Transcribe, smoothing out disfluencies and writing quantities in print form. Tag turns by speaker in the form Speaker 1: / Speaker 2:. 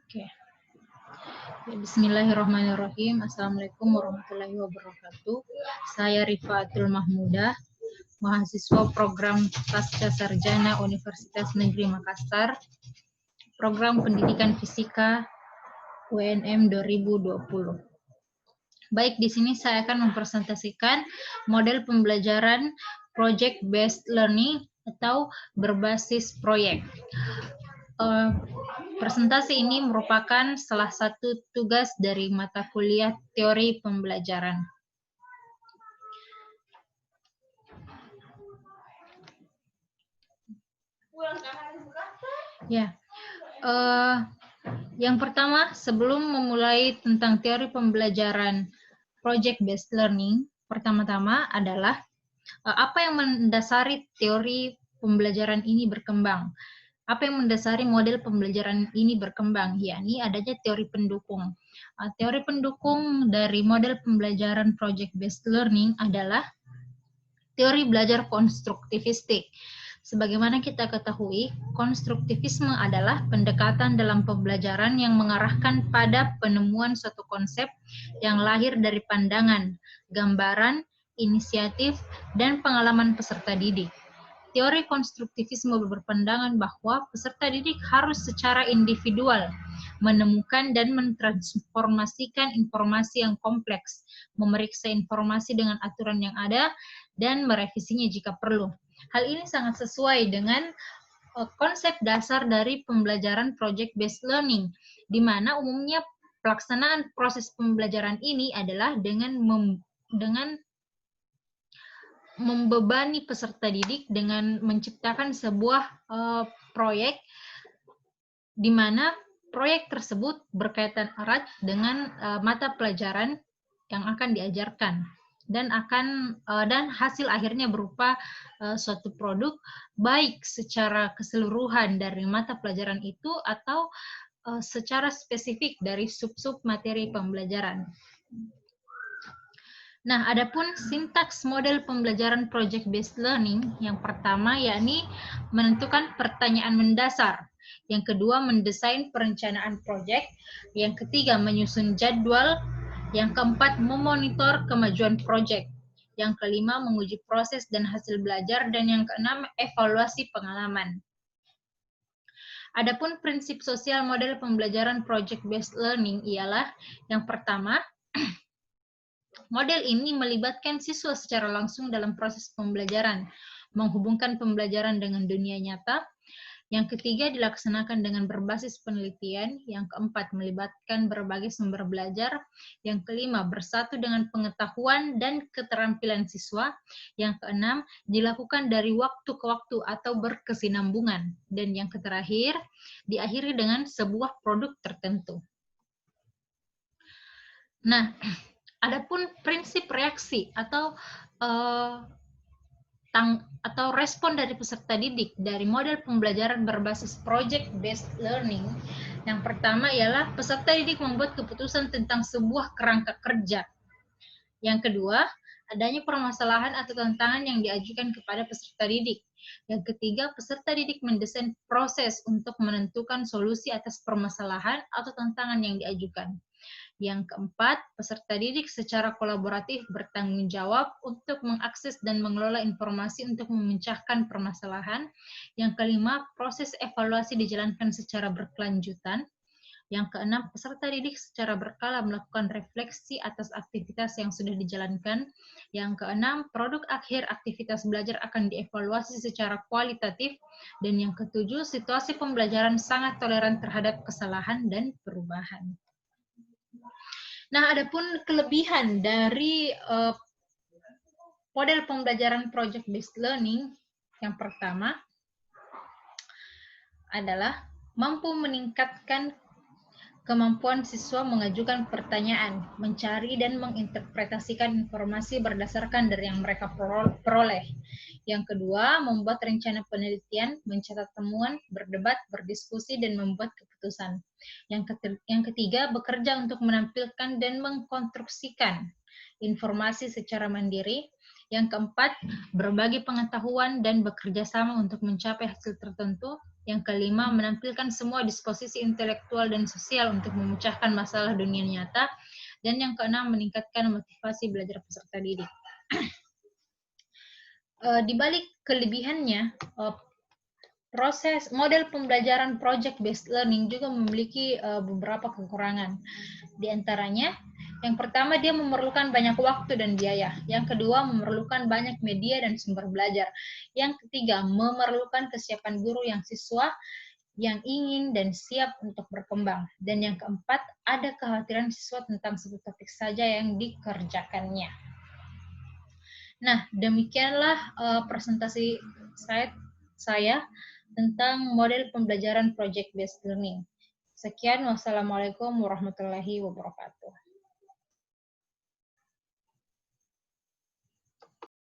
Speaker 1: Oke. Ya, bismillahirrahmanirrahim. Assalamualaikum warahmatullahi wabarakatuh. Saya Rifatul Mahmudah, mahasiswa program Pasca Sarjana Universitas Negeri Makassar, program Pendidikan Fisika UNM 2020. Baik, di sini saya akan mempresentasikan model pembelajaran Project Based Learning atau berbasis proyek. Presentasi ini merupakan salah satu tugas dari mata kuliah teori pembelajaran. Ya, yang pertama, sebelum memulai tentang teori pembelajaran project based learning, pertama-tama adalah apa yang mendasari teori pembelajaran ini berkembang. Apa yang mendasari model pembelajaran ini berkembang, yakni adanya teori pendukung. Teori pendukung dari model pembelajaran project based learning adalah teori belajar konstruktivistik. Sebagaimana kita ketahui, konstruktivisme adalah pendekatan dalam pembelajaran yang mengarahkan pada penemuan suatu konsep yang lahir dari pandangan, gambaran, inisiatif, dan pengalaman peserta didik. Teori konstruktivisme berpandangan bahwa peserta didik harus secara individual menemukan dan mentransformasikan informasi yang kompleks, memeriksa informasi dengan aturan yang ada, dan merevisinya jika perlu. Hal ini sangat sesuai dengan konsep dasar dari pembelajaran project-based learning, di mana umumnya pelaksanaan proses pembelajaran ini adalah dengan membebani peserta didik dengan menciptakan sebuah proyek di mana proyek tersebut berkaitan erat dengan mata pelajaran yang akan diajarkan dan hasil akhirnya berupa suatu produk baik secara keseluruhan dari mata pelajaran itu atau secara spesifik dari sub-sub materi pembelajaran. Nah, adapun sintaks model pembelajaran project-based learning, yang pertama yakni menentukan pertanyaan mendasar, yang kedua mendesain perencanaan proyek, yang ketiga menyusun jadwal, yang keempat memonitor kemajuan proyek, yang kelima menguji proses dan hasil belajar, dan yang keenam evaluasi pengalaman. Adapun prinsip sosial model pembelajaran project-based learning ialah yang pertama, model ini melibatkan siswa secara langsung dalam proses pembelajaran, menghubungkan pembelajaran dengan dunia nyata. Yang ketiga, dilaksanakan dengan berbasis penelitian. Yang keempat, melibatkan berbagai sumber belajar. Yang kelima, bersatu dengan pengetahuan dan keterampilan siswa. Yang keenam, dilakukan dari waktu ke waktu atau berkesinambungan. Dan yang terakhir, diakhiri dengan sebuah produk tertentu. Nah, adapun prinsip reaksi atau respon dari peserta didik dari model pembelajaran berbasis project-based learning, yang pertama ialah peserta didik membuat keputusan tentang sebuah kerangka kerja. Yang kedua, adanya permasalahan atau tantangan yang diajukan kepada peserta didik. Yang ketiga, peserta didik mendesain proses untuk menentukan solusi atas permasalahan atau tantangan yang diajukan. Yang keempat, peserta didik secara kolaboratif bertanggung jawab untuk mengakses dan mengelola informasi untuk memecahkan permasalahan. Yang kelima, proses evaluasi dijalankan secara berkelanjutan. Yang keenam, peserta didik secara berkala melakukan refleksi atas aktivitas yang sudah dijalankan. Yang keenam, produk akhir aktivitas belajar akan dievaluasi secara kualitatif. Dan yang ketujuh, situasi pembelajaran sangat toleran terhadap kesalahan dan perubahan. Nah, adapun kelebihan dari model pembelajaran project-based learning, yang pertama adalah mampu meningkatkan kemampuan siswa mengajukan pertanyaan, mencari dan menginterpretasikan informasi berdasarkan dari yang mereka peroleh. Yang kedua, membuat rencana penelitian, mencatat temuan, berdebat, berdiskusi, dan membuat keputusan. Yang ketiga, bekerja untuk menampilkan dan mengkonstruksikan informasi secara mandiri. Yang keempat, berbagi pengetahuan dan bekerja sama untuk mencapai hasil tertentu. Yang kelima, menampilkan semua disposisi intelektual dan sosial untuk memecahkan masalah dunia nyata. Dan yang keenam, meningkatkan motivasi belajar peserta didik. Di balik kelebihannya, proses model pembelajaran project-based learning juga memiliki beberapa kekurangan. Di antaranya, yang pertama, dia memerlukan banyak waktu dan biaya. Yang kedua, memerlukan banyak media dan sumber belajar. Yang ketiga, memerlukan kesiapan guru yang siswa yang ingin dan siap untuk berkembang. Dan yang keempat, ada kekhawatiran siswa tentang satu topik saja yang dikerjakannya. Nah, demikianlah presentasi saya tentang model pembelajaran project-based learning. Sekian, wassalamualaikum warahmatullahi wabarakatuh.